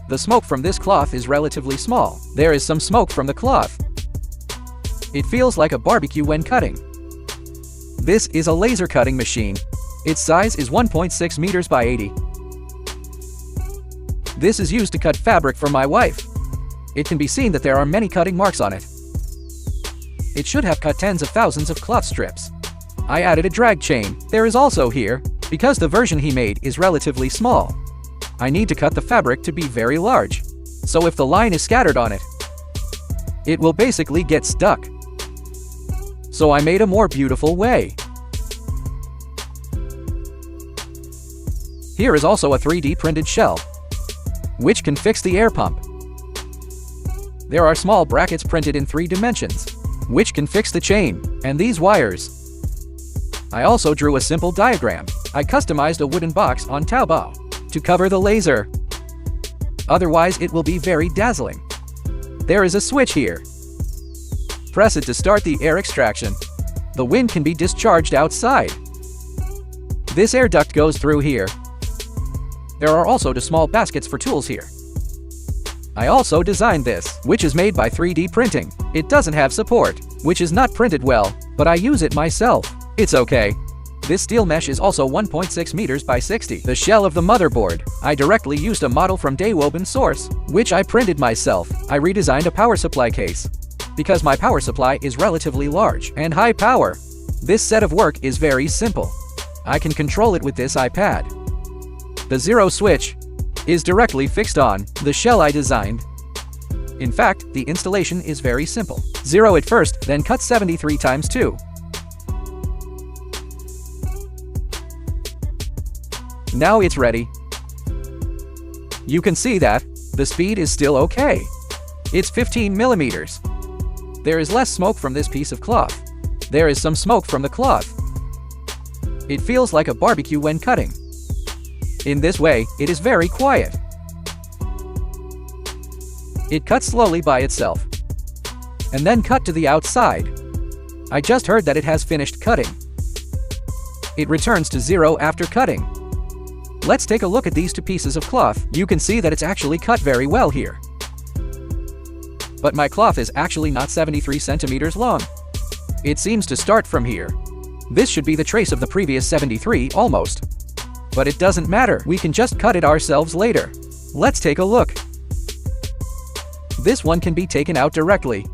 The smoke from this cloth is relatively small. There is some smoke from the cloth. It feels like a barbecue when cutting. This is a laser cutting machine. Its size is 1.6 meters by 80. This is used to cut fabric for my wife. It can be seen that there are many cutting marks on it. It should have cut tens of thousands of cloth strips. I added a drag chain. There is also here, because the version he made is relatively small. I need to cut the fabric to be very large. So if the line is scattered on it, it will basically get stuck. So I made a more beautiful way. Here is also a 3D printed shell, which can fix the air pump. There are small brackets printed in 3 dimensions, which can fix the chain, and these wires. I also drew a simple diagram. I customized a wooden box on Taobao to cover the laser. Otherwise, it will be very dazzling. There is a switch here. Press it to start the air extraction. The wind can be discharged outside. This air duct goes through here. There are also 2 small baskets for tools here. I also designed this, which is made by 3D printing. It doesn't have support, which is not printed well, but I use it myself. It's okay. This steel mesh is also 1.6 meters by 60. The shell of the motherboard. I directly used a model from Daewoben Source, which I printed myself. I redesigned a power supply case, because my power supply is relatively large and high power. This set of work is very simple. I can control it with this iPad. The 0 switch is directly fixed on the shell I designed. In fact, the installation is very simple. 0 at first, then cut 73 times 2. Now it's ready. You can see that the speed is still okay. It's 15 millimeters. There is less smoke from this piece of cloth. There is some smoke from the cloth. It feels like a barbecue when cutting. In this way, it is very quiet. It cuts slowly by itself, and then cut to the outside. I just heard that it has finished cutting. It returns to 0 after cutting. Let's take a look at these 2 pieces of cloth. You can see that it's actually cut very well here. But my cloth is actually not 73 centimeters long. It seems to start from here. This should be the trace of the previous 73 almost. But it doesn't matter, we can just cut it ourselves later. Let's take a look. This one can be taken out directly.